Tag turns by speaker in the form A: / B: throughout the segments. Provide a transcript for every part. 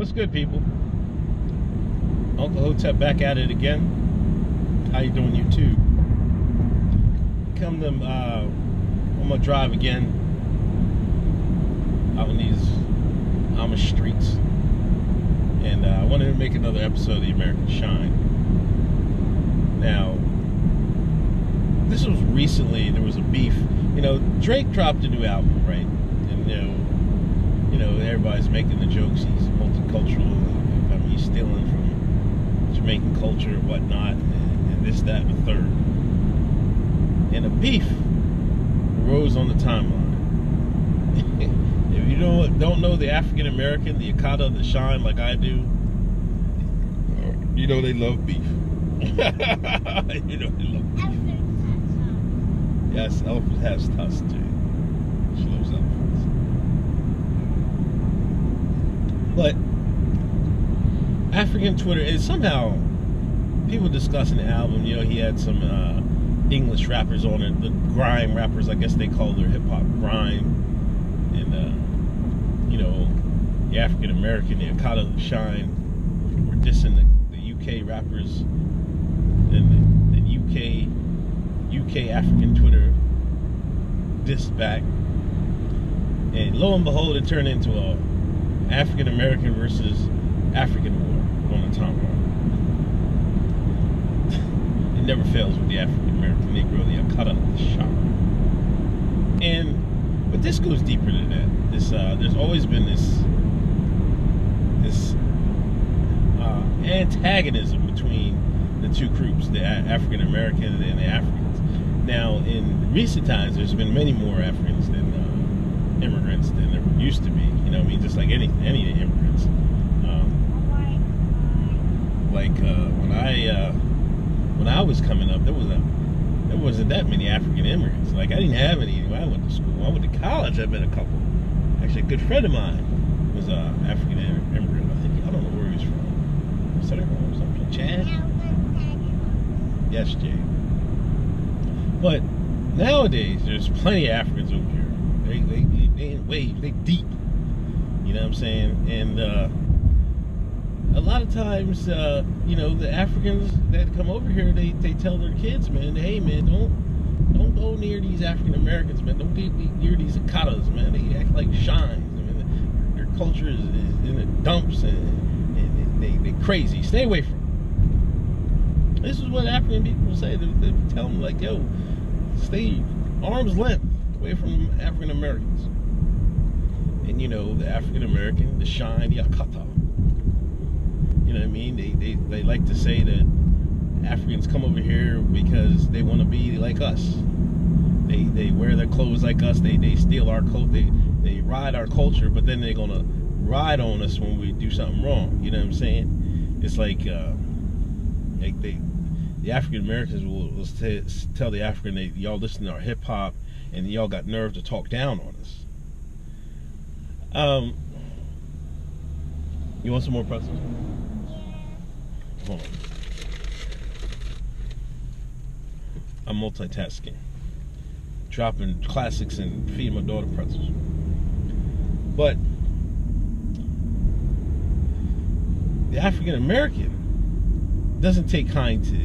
A: What's good, people? Uncle Hotep back at it again. How you doing, you too? Come to on my drive again out in these Amish streets, and I wanted to make another episode of the American Shine. Now, this was recently. There was a beef. You know, Drake dropped a new album, right? And you know, everybody's making the jokes. He's multicultural. I mean, he's stealing from Jamaican culture and whatnot, and this, that, and the third. And a beef arose on the timeline. If you don't know the African American, the Akata, the Shine, like I do, you know they love beef. You know they love beef. Yes, elephant has tusks too. She loves elephants. But African Twitter is somehow people discussing the album. You know, he had some English rappers on it, the grime rappers, I guess they call their hip hop grime, and you know, the African American, the Akata, the Shine, were dissing the UK rappers, and the UK African Twitter dissed back, and lo and behold, it turned into a African American versus African war on the timeline. It never fails with the African American Negro, the Akata, the Shine. But this goes deeper than that. There's always been this antagonism between the two groups, the African American and the Africans. Now, in recent times, there's been many more Africans than immigrants than there used to be. You know, I mean, just like any immigrants. When I was coming up, there wasn't that many African immigrants. Like, I didn't have any when I went to school. When I went to college, I've been a couple. Actually, a good friend of mine was an African immigrant. I don't know where he was from. Senegal or something. Chad? Yes, Jay. But nowadays, there's plenty of Africans over here. They deep. You know what I'm saying? And a lot of times, you know, the Africans that come over here, they tell their kids, man, hey, man, don't go near these African Americans, man. Don't get near these Akatas, man. They act like shines. I mean, their culture is in the dumps, and they crazy. Stay away from them. This is what African people say. They tell them, like, yo, stay arm's length away from African Americans. And, you know, the African American, the Shine, the Akata. You know what I mean? They like to say that Africans come over here because they want to be like us. They wear their clothes like us. They steal our coat. They ride our culture, but then they're gonna ride on us when we do something wrong. You know what I'm saying? It's like the African Americans will tell the African, y'all listen to our hip hop and y'all got nerve to talk down on us. You want some more pretzels? Hold on. I'm multitasking. Dropping classics and feeding my daughter pretzels. But the African American doesn't take kind to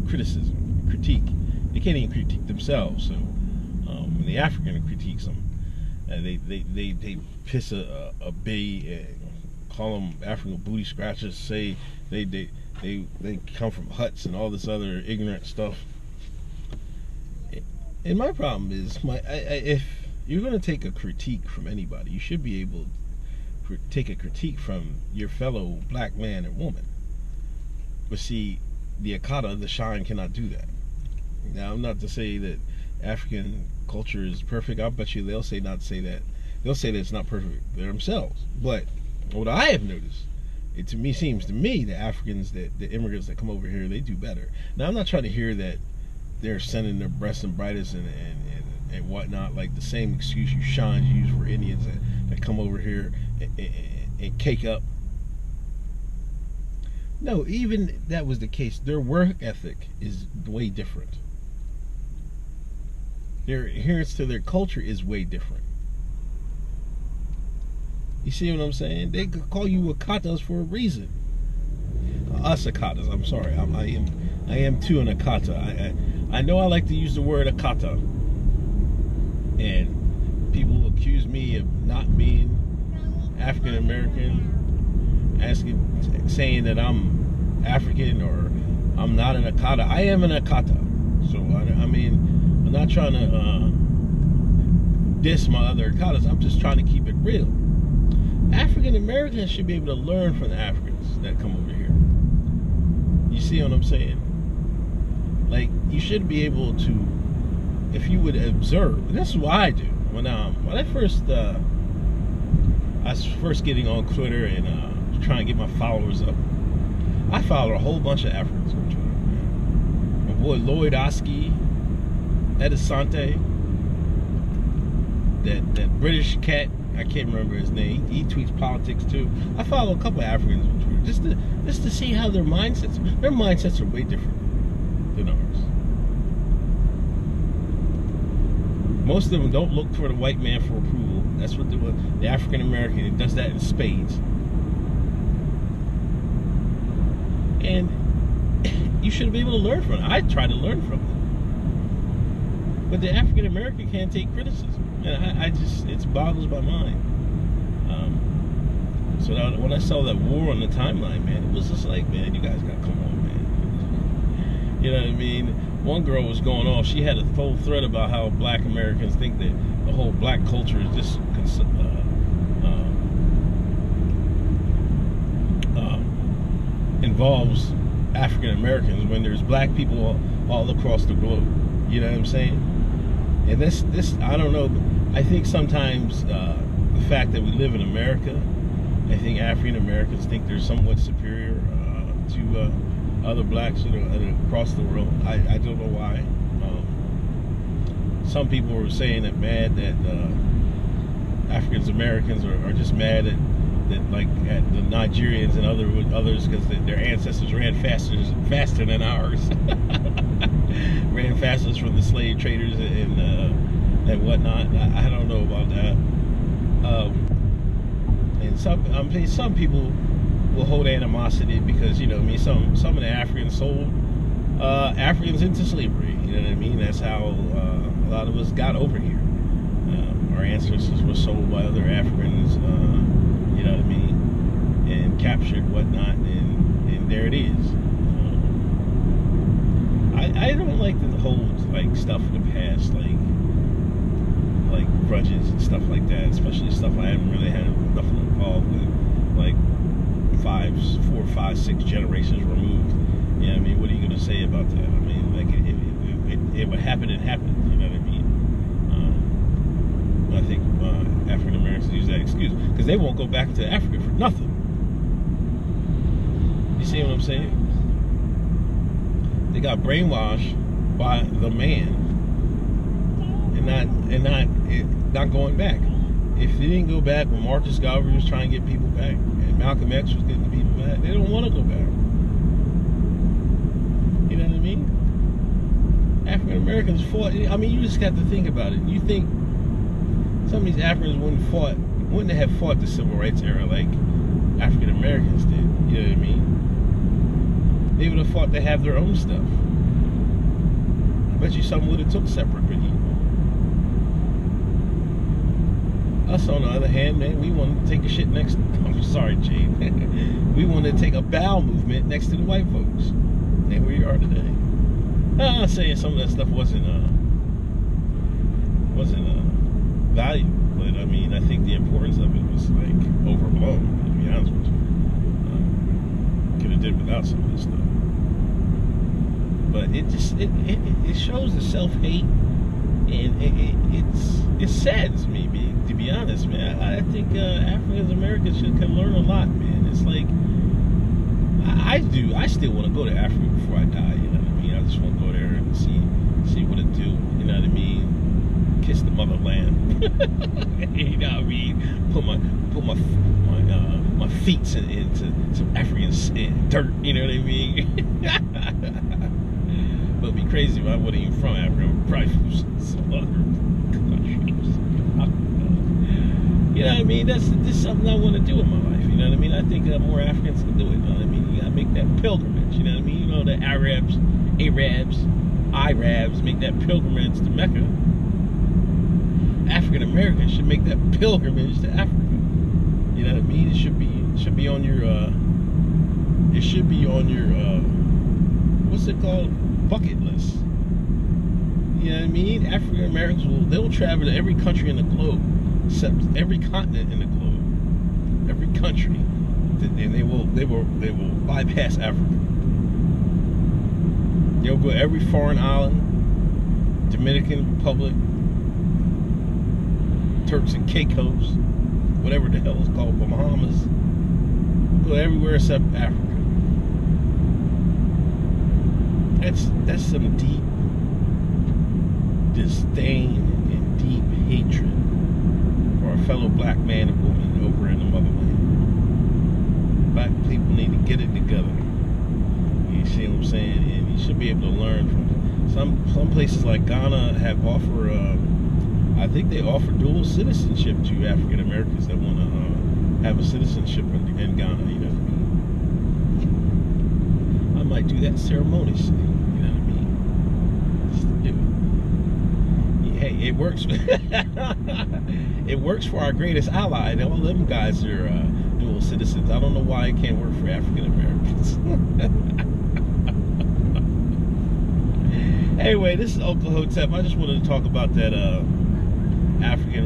A: criticism, critique. They can't even critique themselves. So when the African critiques them, they piss a bee and call them African booty scratchers. Say they come from huts and all this other ignorant stuff. And my problem is, if you're going to take a critique from anybody, you should be able to take a critique from your fellow black man and woman. But see, the Akata, the Shine, cannot do that. Now, I'm not to say that African culture is perfect. I bet you they'll say not say that. They'll say that it's not perfect themselves. But what I have noticed, it to me seems to me the Africans, the immigrants that come over here, they do better. Now, I'm not trying to hear that they're sending their breasts and brightest and whatnot, like the same excuse you shines use for Indians that come over here and cake up. No, even that was the case, their work ethic is way different. Their adherence to their culture is way different. You see what I'm saying? They could call you Akatas for a reason. Us Akatas. I'm sorry. I am too an Akata. I know I like to use the word Akata, and people accuse me of not being African American, saying that I'm African or I'm not an Akata. I am an Akata. So I mean, I'm not trying to diss my other Akatas. I'm just trying to keep it real. African Americans should be able to learn from the Africans that come over here. You see what I'm saying? Like, you should be able to, if you would observe. And that's what I do. When I was first getting on Twitter and trying to get my followers up, I followed a whole bunch of Africans on Twitter. Man. My boy Lloyd Oski, Edisante, that British cat, I can't remember his name. He tweets politics too. I follow a couple of Africans on Twitter just to see how their mindsets are way different than ours. Most of them don't look for the white man for approval. That's what the African American does that in spades. And you should be able to learn from it. I try to learn from it. But the African American can't take criticism. And it boggles my mind. So when I saw that war on the timeline, man, it was just like, man, you guys gotta come on, man. You know what I mean? One girl was going off. She had a whole thread about how black Americans think that the whole black culture is just involves African Americans when there's black people all across the globe. You know what I'm saying? And this I don't know. I think sometimes the fact that we live in America, I think African Americans think they're somewhat superior to other blacks that are across the world. I don't know why. Some people were saying that African Americans are just mad at the Nigerians and others because their ancestors ran faster than ours. Ran faster from the slave traders and whatnot. I don't know about that. And some people will hold animosity because, you know, some of the Africans sold Africans into slavery. You know what I mean? That's how a lot of us got over here. Our ancestors were sold by other Africans, you know what I mean, and captured, whatnot, and there it is. I don't like to hold stuff in the past, like grudges and stuff like that, especially stuff I haven't really had nothing involved with, like 4, 5, 6 generations removed. You know what I mean? What are you going to say about that? I mean, like it would happen, it happened. You know what I mean? I think African Americans use that excuse because they won't go back to Africa for nothing. You see what I'm saying? They got brainwashed by the man and not going back. If they didn't go back when Marcus Garvey was trying to get people back and Malcolm X was getting the people back, they don't want to go back. You know what I mean? African Americans fought. I mean, you just got to think about it. You think some of these Africans wouldn't have fought the Civil Rights era like African Americans did. You know what I mean? They would have fought to have their own stuff. I bet you some would have took separate, but us, on the other hand, man, we wanted to take a shit next. I'm sorry, Jade. We wanted to take a bowel movement next to the white folks, and here we are today. I'm not saying some of that stuff wasn't valuable, but I mean, I think the importance of it was overblown. To be honest with you, could have did without some of this stuff. But it shows the self-hate, and it saddens me, to be honest, man. I think African Americans can learn a lot, man. It's like I still want to go to Africa before I die. You know what I mean? I just want to go there and see what it do. You know what I mean? Kiss the motherland. You know what I mean? Put my feet into some African dirt. You know what I mean? But it'd be crazy if I wasn't even from Africa. I would probably from some other countries. You You know what I mean? That's just something I want to do in my life. You know what I mean? I think more Africans can do it. You know what I mean? You gotta make that pilgrimage. You know what I mean? You know, the Arabs make that pilgrimage to Mecca. African Americans should make that pilgrimage to Africa. You know what I mean? It should be on your what's it called? Bucket list. You know what I mean? African Americans they'll travel to every country in the globe, except every continent in the globe, every country, and they will bypass Africa. They'll go every foreign island, Dominican Republic, Turks and Caicos, whatever the hell it's called, Bahamas. Go everywhere except Africa. That's some deep disdain and deep hatred for a fellow black man and woman over in the motherland. Black people need to get it together. You see what I'm saying? And you should be able to learn from some places like Ghana have I think they offer dual citizenship to African Americans that want to have a citizenship in Ghana. You know what I mean? I might do that ceremoniously. You know what I mean? Just to do it. Hey, it works. It works for our greatest ally. All them guys are dual citizens. I don't know why it can't work for African Americans. Anyway, this is Uncle Hotep. I just wanted to talk about that African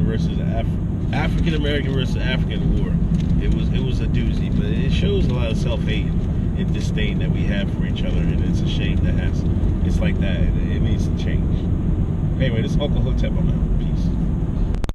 A: American versus African war. It was a doozy, but it shows a lot of self-hate and disdain that we have for each other, and it's a shame that it's like that. It needs to change. Anyway, this is Uncle Hotep. I'm out.